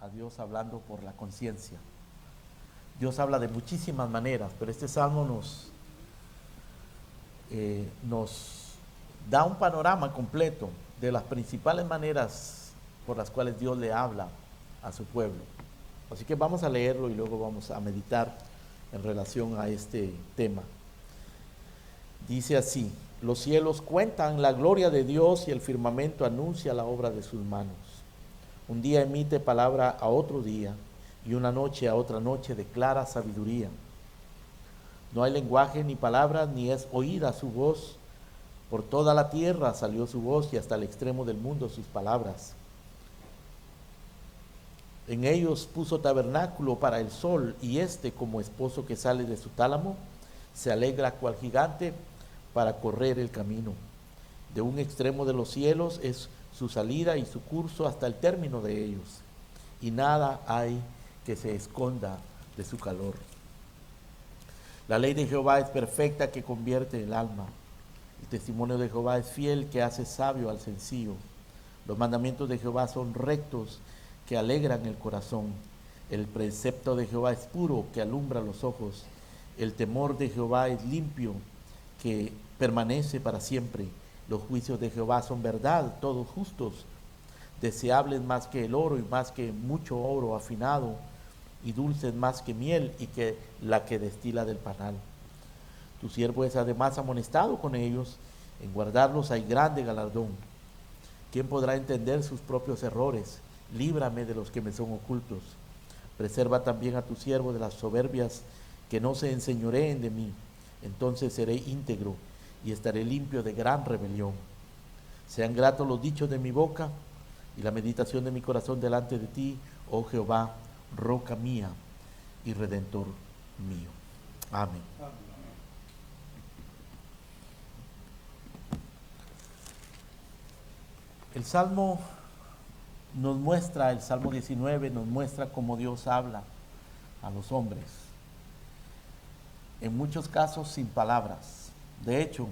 a Dios hablando por la conciencia. Dios habla de muchísimas maneras, pero este salmo nos da un panorama completo de las principales maneras por las cuales Dios le habla a su pueblo. Así que vamos a leerlo y luego vamos a meditar en relación a este tema. Dice así: los cielos cuentan la gloria de Dios y el firmamento anuncia la obra de sus manos. Un día emite palabra a otro día y una noche a otra noche declara sabiduría. No hay lenguaje ni palabras, ni es oída su voz. Por toda la tierra salió su voz y hasta el extremo del mundo sus palabras. En ellos puso tabernáculo para el sol, y éste, como esposo que sale de su tálamo, se alegra cual gigante para correr el camino. De un extremo de los cielos es su salida y su curso hasta el término de ellos, y nada hay que se esconda de su calor. La ley de Jehová es perfecta, que convierte el alma. El testimonio de Jehová es fiel, que hace sabio al sencillo. Los mandamientos de Jehová son rectos, que alegran el corazón. El precepto de Jehová es puro, que alumbra los ojos. El temor de Jehová es limpio, que permanece para siempre. Los juicios de Jehová son verdad, todos justos. Deseables más que el oro y más que mucho oro afinado, y dulces más que miel y que la que destila del panal. Tu siervo es además amonestado con ellos, en guardarlos hay grande galardón. ¿Quién podrá entender sus propios errores? Líbrame de los que me son ocultos. Preserva también a tu siervo de las soberbias, que no se enseñoreen de mí. Entonces seré íntegro y estaré limpio de gran rebelión. Sean gratos los dichos de mi boca y la meditación de mi corazón delante de ti, oh Jehová, roca mía y redentor mío. Amén. El Salmo 19 nos muestra cómo Dios habla a los hombres, en muchos casos sin palabras. De hecho,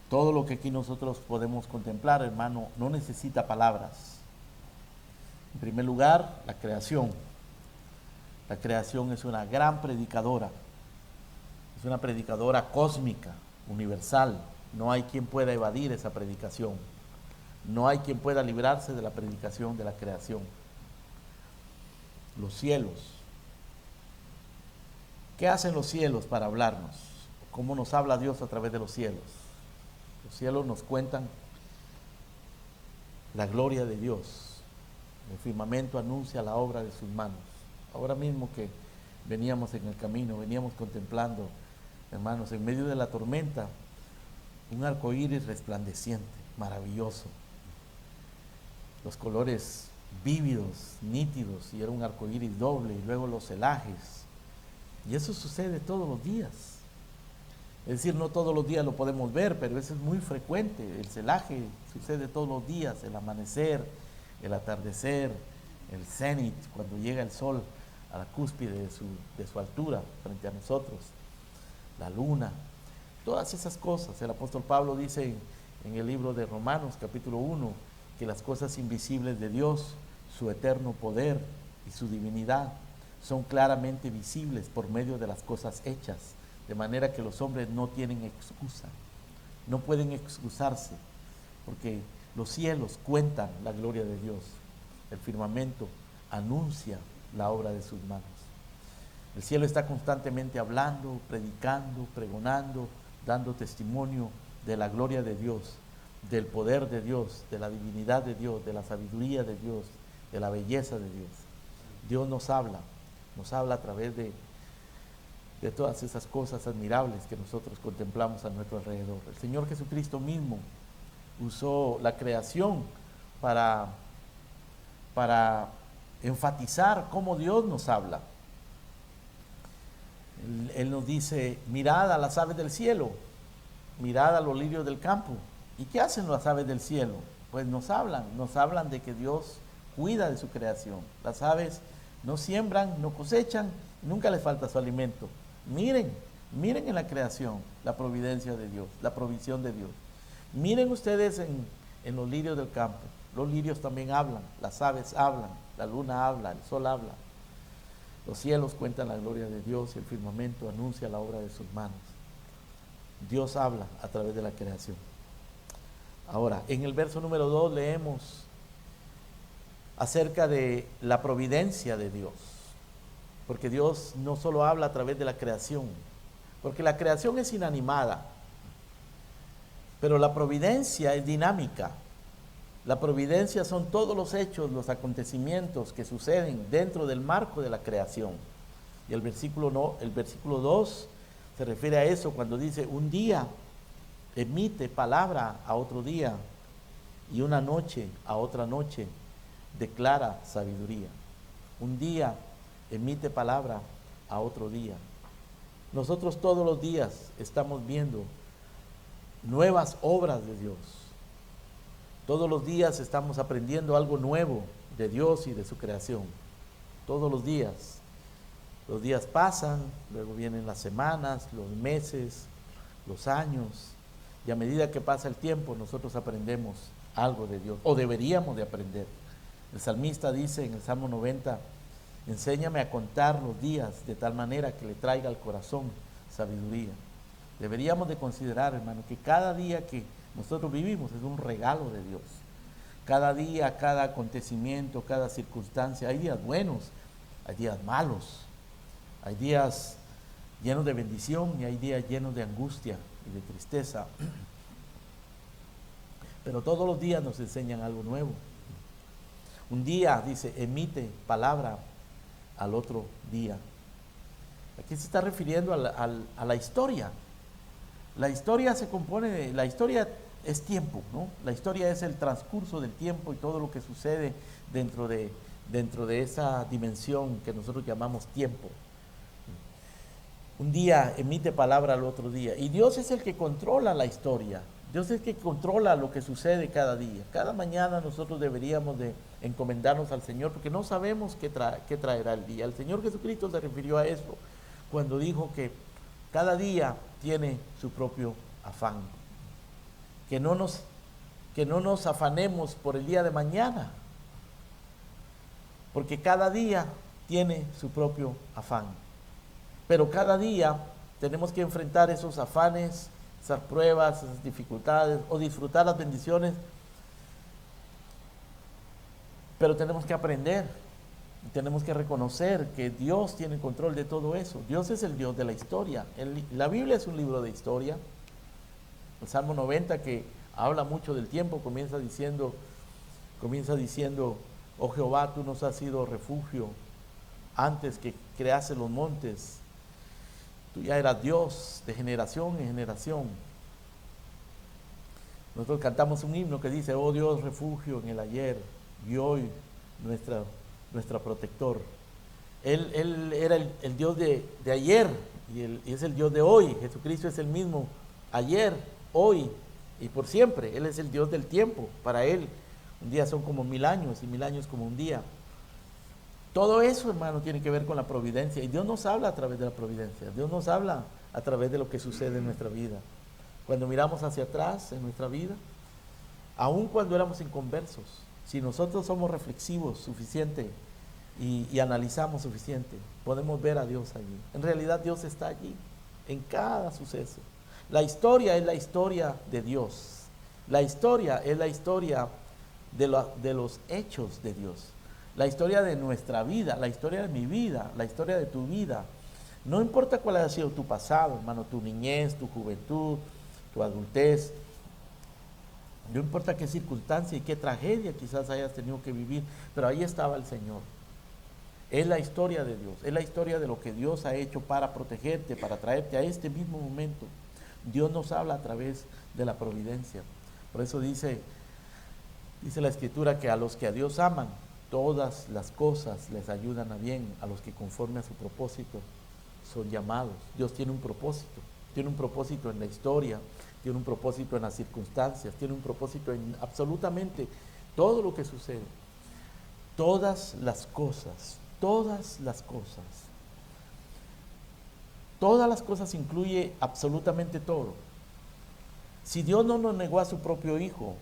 todo lo que aquí nosotros podemos contemplar, hermano, no necesita palabras. En primer lugar, la creación. La creación es una gran predicadora, es una predicadora cósmica, universal. No hay quien pueda evadir esa predicación. No hay quien pueda librarse de la predicación de la creación. Los cielos. ¿Qué hacen los cielos para hablarnos? ¿Cómo nos habla Dios a través de los cielos? Los cielos nos cuentan la gloria de Dios. El firmamento anuncia la obra de sus manos. Ahora mismo que veníamos en el camino, veníamos contemplando, hermanos, en medio de la tormenta, un arco iris resplandeciente, maravilloso. Los colores vívidos, nítidos, y era un arco iris doble, y luego los celajes. Y eso sucede todos los días. Es decir, no todos los días lo podemos ver, pero eso es muy frecuente. El celaje sucede todos los días, el amanecer, el atardecer, el cenit, cuando llega el sol a la cúspide de su altura frente a nosotros, la luna, todas esas cosas. El apóstol Pablo dice en el libro de Romanos, capítulo 1, que las cosas invisibles de Dios, su eterno poder y su divinidad, son claramente visibles por medio de las cosas hechas, de manera que los hombres no tienen excusa, no pueden excusarse, porque los cielos cuentan la gloria de Dios, el firmamento anuncia la obra de sus manos. El cielo está constantemente hablando, predicando, pregonando, dando testimonio de la gloria de Dios, del poder de Dios, de la divinidad de Dios, de la sabiduría de Dios, de la belleza de Dios. Dios nos habla a través de todas esas cosas admirables que nosotros contemplamos a nuestro alrededor. El Señor Jesucristo mismo usó la creación para enfatizar cómo Dios nos habla. Él nos dice: mirad a las aves del cielo, mirad a los lirios del campo. ¿Y qué hacen las aves del cielo? Pues nos hablan de que Dios cuida de su creación. Las aves no siembran, no cosechan, nunca les falta su alimento. Miren en la creación la providencia de Dios, la provisión de Dios. Miren ustedes en los lirios del campo. Los lirios también hablan, las aves hablan, la luna habla, el sol habla. Los cielos cuentan la gloria de Dios y el firmamento anuncia la obra de sus manos. Dios habla a través de la creación. Ahora, en el verso número 2 leemos acerca de la providencia de Dios. Porque Dios no solo habla a través de la creación, porque la creación es inanimada, pero la providencia es dinámica. La providencia son todos los hechos, los acontecimientos que suceden dentro del marco de la creación. Y el versículo 2 se refiere a eso cuando dice: un día emite palabra a otro día y una noche a otra noche declara sabiduría. Un día emite palabra a otro día. Nosotros todos los días estamos viendo nuevas obras de Dios. Todos los días estamos aprendiendo algo nuevo de Dios y de su creación. Todos los días. Los días pasan, luego vienen las semanas, los meses, los años. Y a medida que pasa el tiempo, nosotros aprendemos algo de Dios, o deberíamos de aprender. El salmista dice en el Salmo 90: enséñame a contar los días de tal manera que le traiga al corazón sabiduría. Deberíamos de considerar, hermano, que cada día que nosotros vivimos es un regalo de Dios. Cada día, cada acontecimiento, cada circunstancia, hay días buenos, hay días malos, hay días llenos de bendición y hay días llenos de angustia y de tristeza. Pero todos los días nos enseñan algo nuevo. Un día, dice, emite palabra al otro día. Aquí se está refiriendo a la historia. La historia se compone de, la historia es tiempo, ¿no? La historia es el transcurso del tiempo y todo lo que sucede dentro de esa dimensión que nosotros llamamos tiempo. Un día emite palabra al otro día. Y Dios es el que controla la historia. Dios es el que controla lo que sucede cada día. Cada mañana nosotros deberíamos de encomendarnos al Señor, porque no sabemos qué traerá el día. El Señor Jesucristo se refirió a eso cuando dijo que cada día tiene su propio afán. Que no nos afanemos por el día de mañana, porque cada día tiene su propio afán. Pero cada día tenemos que enfrentar esos afanes, esas pruebas, esas dificultades, o disfrutar las bendiciones. Pero tenemos que aprender, tenemos que reconocer que Dios tiene control de todo eso. Dios es el Dios de la historia. La Biblia es un libro de historia. El Salmo 90, que habla mucho del tiempo, comienza diciendo: oh Jehová, tú nos has sido refugio antes que crease los montes. Tú ya eras Dios de generación en generación. Nosotros cantamos un himno que dice: oh Dios, refugio en el ayer y hoy nuestra protector. Él era el Dios de ayer y es el Dios de hoy. Jesucristo es el mismo ayer, hoy y por siempre. Él es el Dios del tiempo. Para Él un día son como 1000 años y 1000 años como un día. Todo eso, hermano, tiene que ver con la providencia. Y Dios nos habla a través de la providencia. Dios nos habla a través de lo que sucede en nuestra vida. Cuando miramos hacia atrás en nuestra vida, aun cuando éramos inconversos, si nosotros somos reflexivos suficiente y analizamos suficiente, podemos ver a Dios allí. En realidad Dios está allí, en cada suceso. La historia es la historia de Dios. La historia es la historia de los hechos de Dios. La historia de nuestra vida, la historia de mi vida, la historia de tu vida. No importa cuál haya sido tu pasado, hermano, tu niñez, tu juventud, tu adultez. No importa qué circunstancia y qué tragedia quizás hayas tenido que vivir, pero ahí estaba el Señor. Es la historia de Dios, es la historia de lo que Dios ha hecho para protegerte, para traerte a este mismo momento. Dios nos habla a través de la providencia. Por eso dice la Escritura que a los que a Dios aman, todas las cosas les ayudan a bien, a los que conforme a su propósito son llamados. Dios tiene un propósito en la historia, tiene un propósito en las circunstancias, tiene un propósito en absolutamente todo lo que sucede. Todas las cosas incluye absolutamente todo. Si Dios no nos negó a su propio Hijo,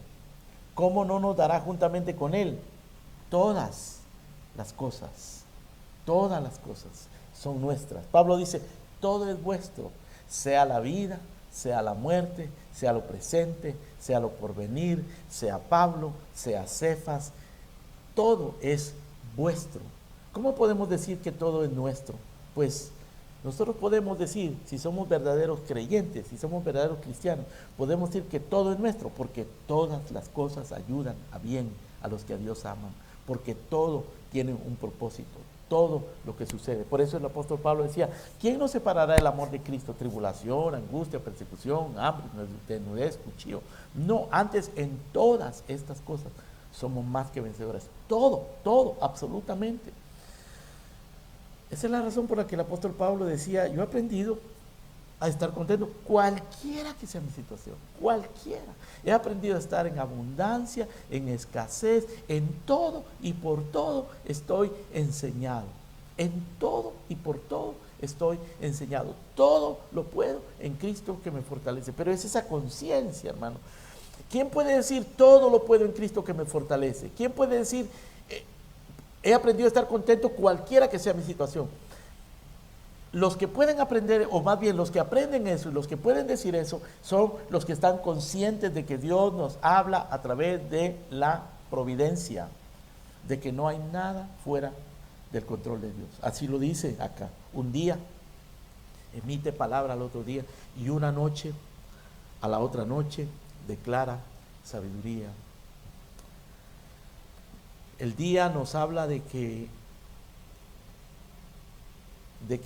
¿cómo no nos dará juntamente con Él todas las cosas? Todas las cosas son nuestras. Pablo dice, todo es vuestro, sea la vida, sea la muerte, sea lo presente, sea lo porvenir, sea Pablo, sea Cefas, todo es vuestro. ¿Cómo podemos decir que todo es nuestro? Pues nosotros podemos decir, si somos verdaderos creyentes, si somos verdaderos cristianos, podemos decir que todo es nuestro, porque todas las cosas ayudan a bien a los que a Dios aman, porque todo tiene un propósito, todo lo que sucede. Por eso el apóstol Pablo decía, ¿quién nos separará del amor de Cristo? Tribulación, angustia, persecución, hambre, desnudez, cuchillo. No, antes en todas estas cosas somos más que vencedores. Todo, todo, absolutamente. Esa es la razón por la que el apóstol Pablo decía, yo he aprendido a estar contento, cualquiera que sea mi situación, cualquiera. He aprendido a estar en abundancia, en escasez, en todo y por todo estoy enseñado. En todo y por todo estoy enseñado. Todo lo puedo en Cristo que me fortalece. Pero es esa conciencia, hermano. ¿Quién puede decir todo lo puedo en Cristo que me fortalece? ¿Quién puede decir he aprendido a estar contento cualquiera que sea mi situación? Los que pueden aprender, o más bien los que aprenden eso y los que pueden decir eso, son los que están conscientes de que Dios nos habla a través de la providencia, de que no hay nada fuera del control de Dios. Así lo dice acá. Un día emite palabra al otro día, y una noche a la otra noche declara sabiduría. El día nos habla de que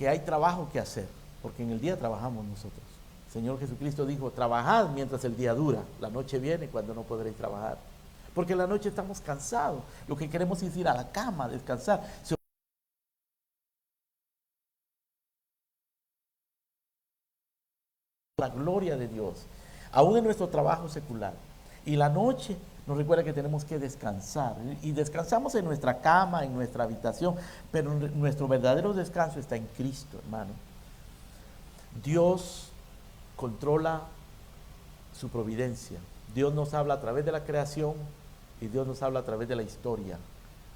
hay trabajo que hacer, porque en el día trabajamos nosotros. El Señor Jesucristo dijo, trabajad mientras el día dura, la noche viene cuando no podréis trabajar, porque en la noche estamos cansados, lo que queremos es ir a la cama, descansar. La gloria de Dios, aún en nuestro trabajo secular. Y la noche nos recuerda que tenemos que descansar, y descansamos en nuestra cama, en nuestra habitación, pero nuestro verdadero descanso está en Cristo, hermano. Dios controla su providencia. Dios nos habla a través de la creación, y Dios nos habla a través de la historia,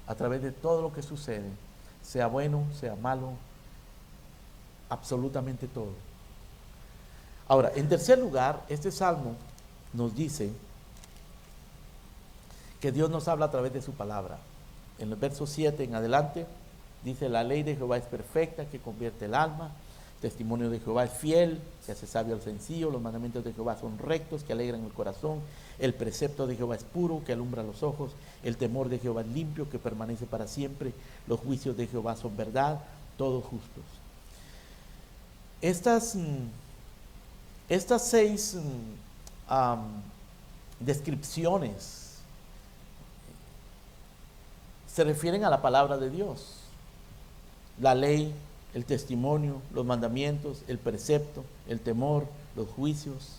a través de todo lo que sucede, sea bueno, sea malo, absolutamente todo. Ahora, en tercer lugar, este salmo nos dice que Dios nos habla a través de su palabra. En el verso 7 en adelante, dice, la ley de Jehová es perfecta, que convierte el alma. El testimonio de Jehová es fiel, que hace sabio al sencillo. Los mandamientos de Jehová son rectos, que alegran el corazón. El precepto de Jehová es puro, que alumbra los ojos. El temor de Jehová es limpio, que permanece para siempre. Los juicios de Jehová son verdad, todos justos. Estas 6 descripciones se refieren a la palabra de Dios. La ley, el testimonio, los mandamientos, el precepto, el temor, los juicios,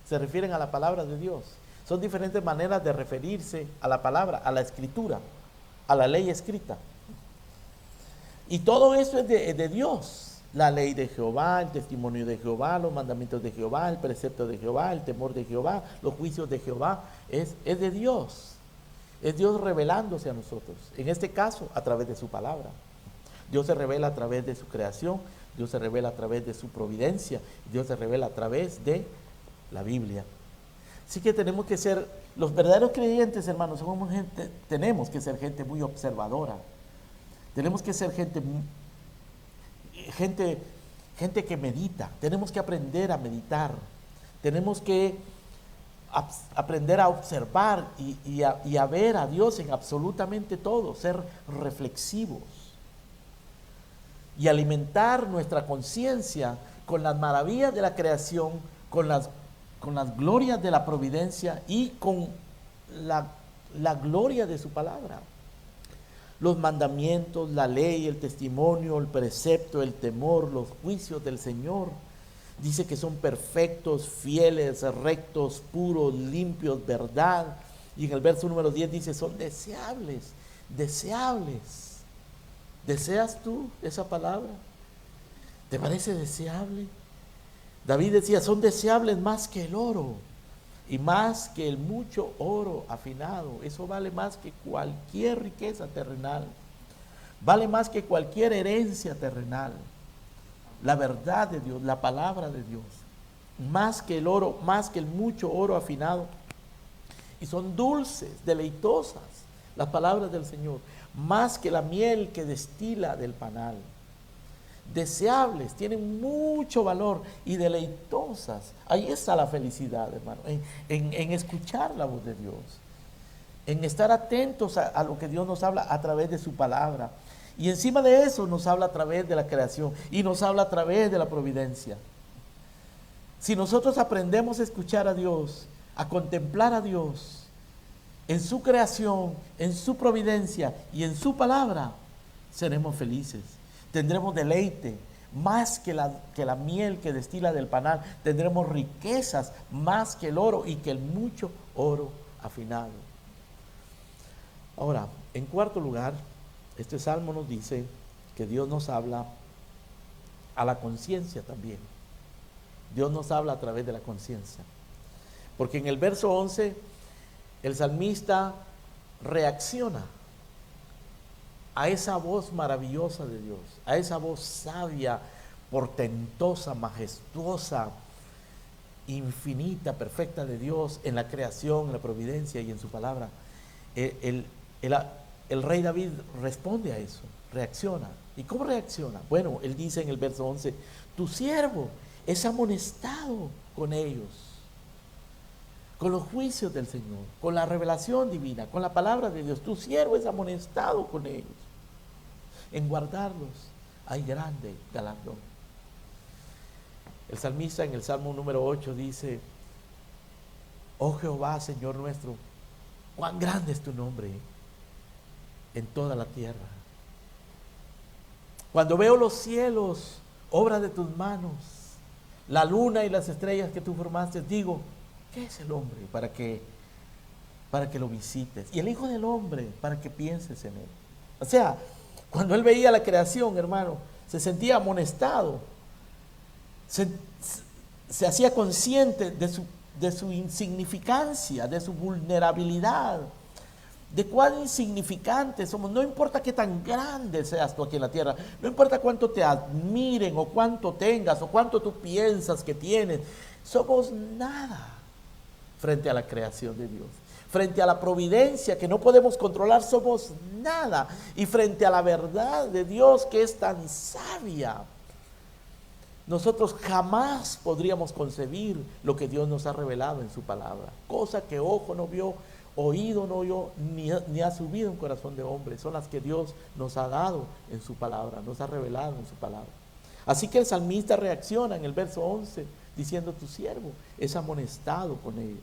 se refieren a la palabra de Dios. Son diferentes maneras de referirse a la palabra, a la escritura, a la ley escrita. Y todo eso es de Dios. La ley de Jehová, el testimonio de Jehová, los mandamientos de Jehová, el precepto de Jehová, el temor de Jehová, los juicios de Jehová, es de Dios. Es Dios revelándose a nosotros, en este caso a través de su palabra. Dios se revela a través de su creación, Dios se revela a través de su providencia, Dios se revela a través de la Biblia. Así que tenemos que ser, los verdaderos creyentes, hermanos, tenemos que ser gente muy observadora. Tenemos que ser gente que medita. Tenemos que aprender a meditar. Tenemos que aprender a observar y a ver a Dios en absolutamente todo, ser reflexivos y alimentar nuestra conciencia con las maravillas de la creación, con las glorias de la providencia y con la gloria de su palabra. Los mandamientos, la ley, el testimonio, el precepto, el temor, los juicios del Señor. Dice que son perfectos, fieles, rectos, puros, limpios, verdad. Y en el verso número 10 dice, son deseables, deseables. ¿Deseas tú esa palabra? ¿Te parece deseable? David decía, son deseables más que el oro, y más que el mucho oro afinado. Eso vale más que cualquier riqueza terrenal, vale más que cualquier herencia terrenal. La verdad de Dios, la palabra de Dios, más que el oro, más que el mucho oro afinado. Y son dulces, deleitosas las palabras del Señor, más que la miel que destila del panal. Deseables, tienen mucho valor y deleitosas. Ahí está la felicidad, hermano, en escuchar la voz de Dios, en estar atentos a lo que Dios nos habla a través de su palabra. Y encima de eso nos habla a través de la creación y nos habla a través de la providencia. Si nosotros aprendemos a escuchar a Dios, a contemplar a Dios en su creación, en su providencia y en su palabra, seremos felices. Tendremos deleite, más que la miel que destila del panal. Tendremos riquezas, más que el oro y que el mucho oro afinado. Ahora, en cuarto lugar, este salmo nos dice que Dios nos habla a la conciencia también. Dios nos habla a través de la conciencia. Porque en el verso 11, el salmista reacciona a esa voz maravillosa de Dios, a esa voz sabia, portentosa, majestuosa, infinita, perfecta de Dios en la creación, en la providencia y en su palabra. El rey David responde a eso, reacciona. ¿Y cómo reacciona? Bueno, él dice en el verso 11, tu siervo es amonestado con ellos, con los juicios del Señor, con la revelación divina, con la palabra de Dios. Tu siervo es amonestado con ellos. En guardarlos hay grande galardón. El salmista en el Salmo número 8 dice, oh Jehová, Señor nuestro, cuán grande es tu nombre en toda la tierra. Cuando veo los cielos, obra de tus manos, la luna y las estrellas que tú formaste, digo, ¿qué es el hombre para que lo visites? Y el Hijo del Hombre para que pienses en él. O sea, cuando él veía la creación, hermano, se sentía amonestado, se hacía consciente de su insignificancia, de su vulnerabilidad, de cuán insignificantes somos. No importa qué tan grande seas tú aquí en la tierra, no importa cuánto te admiren o cuánto tengas o cuánto tú piensas que tienes, somos nada frente a la creación de Dios. Frente a la providencia que no podemos controlar, somos nada. Y frente a la verdad de Dios que es tan sabia, nosotros jamás podríamos concebir lo que Dios nos ha revelado en su palabra. Cosa que ojo no vio, oído no oyó, ni ha subido en corazón de hombre. Son las que Dios nos ha dado en su palabra, nos ha revelado en su palabra. Así que el salmista reacciona en el verso 11 diciendo, tu siervo es amonestado con ellos.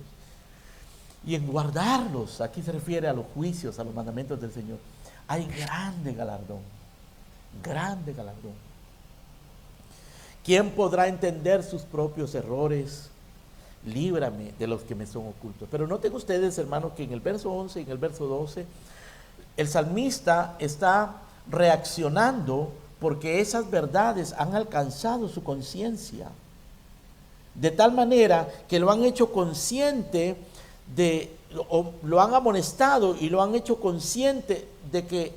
Y en guardarlos, aquí se refiere a los juicios, a los mandamientos del Señor, hay grande galardón, grande galardón. ¿Quién podrá entender sus propios errores? Líbrame de los que me son ocultos. Pero noten ustedes, hermanos, que en el verso 11 y en el verso 12, el salmista está reaccionando porque esas verdades han alcanzado su conciencia. De tal manera que lo han hecho consciente lo han amonestado y lo han hecho consciente de que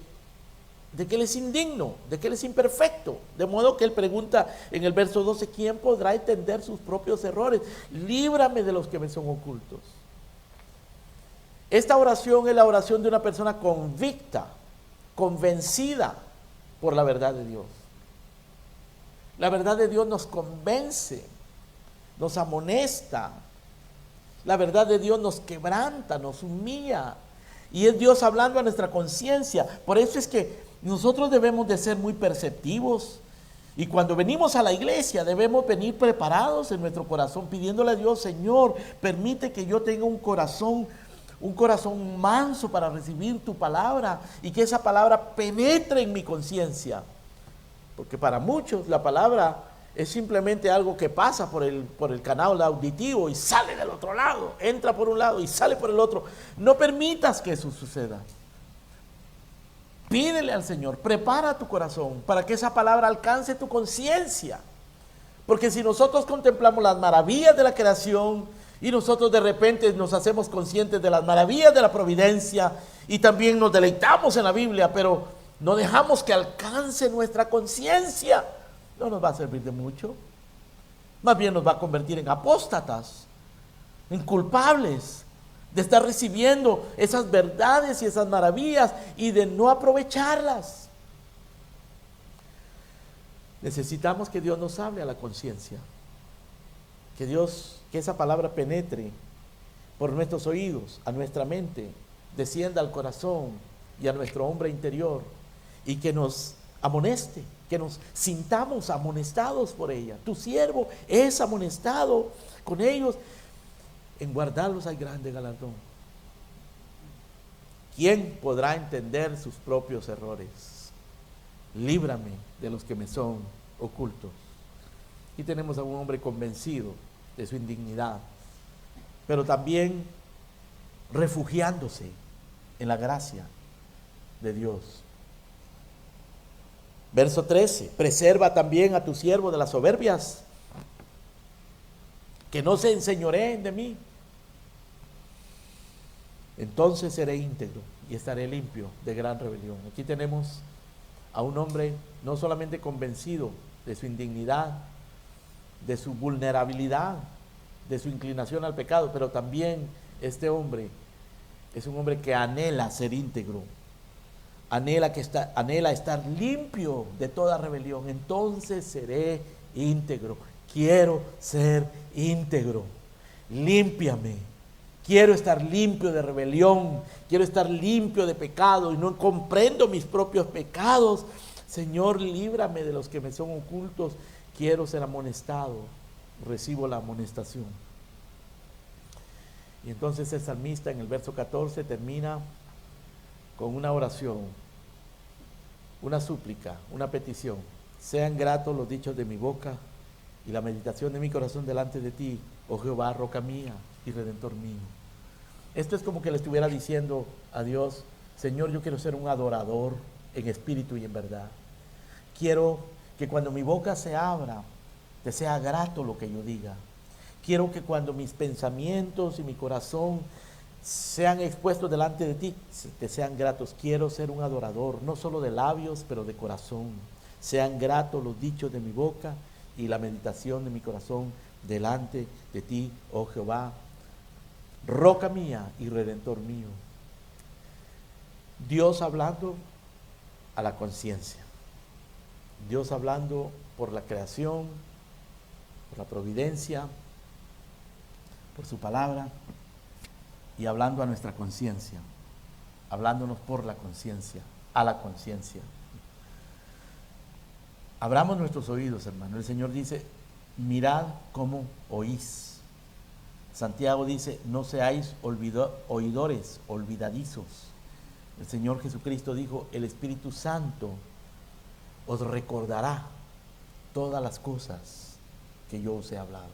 él es indigno, de que él es imperfecto. De modo que él pregunta en el verso 12, ¿quién podrá entender sus propios errores? Líbrame de los que me son ocultos. Esta oración es la oración de una persona convicta, convencida por la verdad de Dios. La verdad de Dios nos convence, nos amonesta. La verdad de Dios nos quebranta, nos humilla. Y es Dios hablando a nuestra conciencia. Por eso es que nosotros debemos de ser muy perceptivos. Y cuando venimos a la iglesia debemos venir preparados en nuestro corazón, pidiéndole a Dios, Señor, permite que yo tenga un corazón manso para recibir tu palabra y que esa palabra penetre en mi conciencia. Porque para muchos la palabra es simplemente algo que pasa por el canal auditivo y sale del otro lado, entra por un lado y sale por el otro. No permitas que eso suceda. Pídele al Señor, prepara tu corazón para que esa palabra alcance tu conciencia. Porque si nosotros contemplamos las maravillas de la creación Y nosotros de repente nos hacemos conscientes de las maravillas de la providencia y también nos deleitamos en la Biblia, pero no dejamos que alcance nuestra conciencia. No nos va a servir de mucho. Más bien nos va a convertir en apóstatas, en culpables de estar recibiendo esas verdades y esas maravillas y de no aprovecharlas. Necesitamos que Dios nos hable a la conciencia, que esa palabra penetre por nuestros oídos, a nuestra mente, descienda al corazón y a nuestro hombre interior y que nos amoneste, que nos sintamos amonestados por ella. Tu siervo es amonestado con ellos, en guardarlos hay grande galardón. ¿Quién podrá entender sus propios errores? Líbrame de los que me son ocultos. Y tenemos a un hombre convencido de su indignidad, pero también refugiándose en la gracia de Dios. Verso 13, preserva también a tu siervo de las soberbias, que no se enseñoreen de mí. Entonces seré íntegro y estaré limpio de gran rebelión. Aquí tenemos a un hombre no solamente convencido de su indignidad, de su vulnerabilidad, de su inclinación al pecado, pero también este hombre es un hombre que anhela ser íntegro, anhela estar limpio de toda rebelión. Entonces seré íntegro. Quiero ser íntegro. Límpiame. Quiero estar limpio de rebelión, quiero estar limpio de pecado y no comprendo mis propios pecados. Señor, líbrame de los que me son ocultos. Quiero ser amonestado, recibo la amonestación. Y entonces el salmista en el verso 14 termina con una oración, una súplica, una petición. Sean gratos los dichos de mi boca y la meditación de mi corazón delante de ti, oh Jehová, roca mía y redentor mío. Esto es como que le estuviera diciendo a Dios: Señor, yo quiero ser un adorador en espíritu y en verdad. Quiero que cuando mi boca se abra, te sea grato lo que yo diga. Quiero que cuando mis pensamientos y mi corazón sean expuestos delante de ti, te sean gratos. Quiero ser un adorador, no solo de labios, pero de corazón. Sean gratos los dichos de mi boca y la meditación de mi corazón delante de ti, oh Jehová, roca mía y redentor mío. Dios hablando a la conciencia, Dios hablando por la creación, por la providencia, por su palabra, y hablando a nuestra conciencia, hablándonos por la conciencia, a la conciencia. Abramos nuestros oídos, hermano. El Señor dice: mirad cómo oís. Santiago dice: no seáis oidores olvidadizos. El Señor Jesucristo dijo: el Espíritu Santo os recordará todas las cosas que yo os he hablado.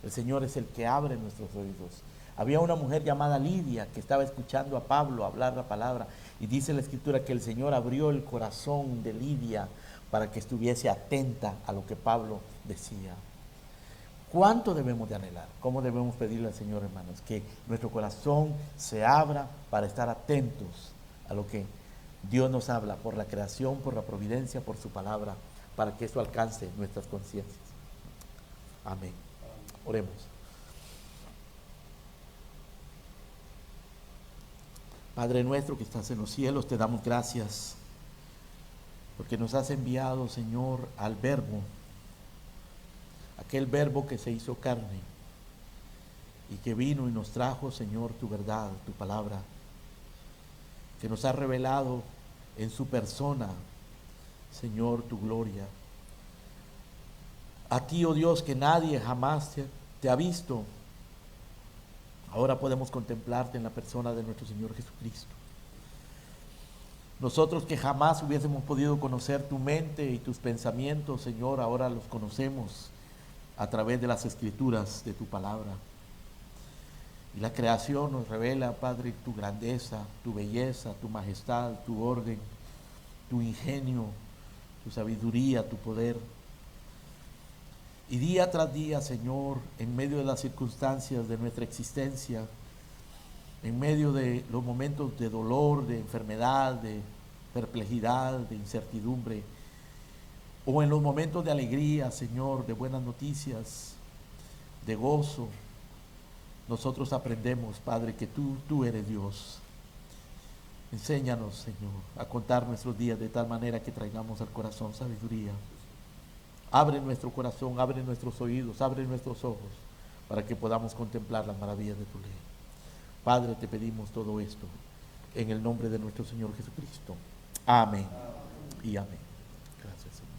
El Señor es el que abre nuestros oídos. Había una mujer llamada Lidia que estaba escuchando a Pablo hablar la palabra, y dice la Escritura que el Señor abrió el corazón de Lidia para que estuviese atenta a lo que Pablo decía. ¿Cuánto debemos de anhelar? ¿Cómo debemos pedirle al Señor, hermanos? Que nuestro corazón se abra para estar atentos a lo que Dios nos habla por la creación, por la providencia, por su palabra, para que eso alcance nuestras conciencias. Amén. Oremos. Padre nuestro que estás en los cielos, te damos gracias porque nos has enviado, Señor, al Verbo, aquel Verbo que se hizo carne y que vino y nos trajo, Señor, tu verdad, tu palabra, que nos ha revelado en su persona, Señor, tu gloria. A ti, oh Dios, que nadie jamás te ha visto, ahora podemos contemplarte en la persona de nuestro Señor Jesucristo. Nosotros que jamás hubiésemos podido conocer tu mente y tus pensamientos, Señor, ahora los conocemos a través de las escrituras de tu palabra. Y la creación nos revela, Padre, tu grandeza, tu belleza, tu majestad, tu orden, tu ingenio, tu sabiduría, tu poder. Y día tras día, Señor, en medio de las circunstancias de nuestra existencia, en medio de los momentos de dolor, de enfermedad, de perplejidad, de incertidumbre, o en los momentos de alegría, Señor, de buenas noticias, de gozo, nosotros aprendemos, Padre, que tú eres Dios. Enséñanos, Señor, a contar nuestros días de tal manera que traigamos al corazón sabiduría. Abre nuestro corazón, abre nuestros oídos, abre nuestros ojos, para que podamos contemplar las maravillas de tu ley. Padre, te pedimos todo esto en el nombre de nuestro Señor Jesucristo. Amén y amén. Gracias, Señor.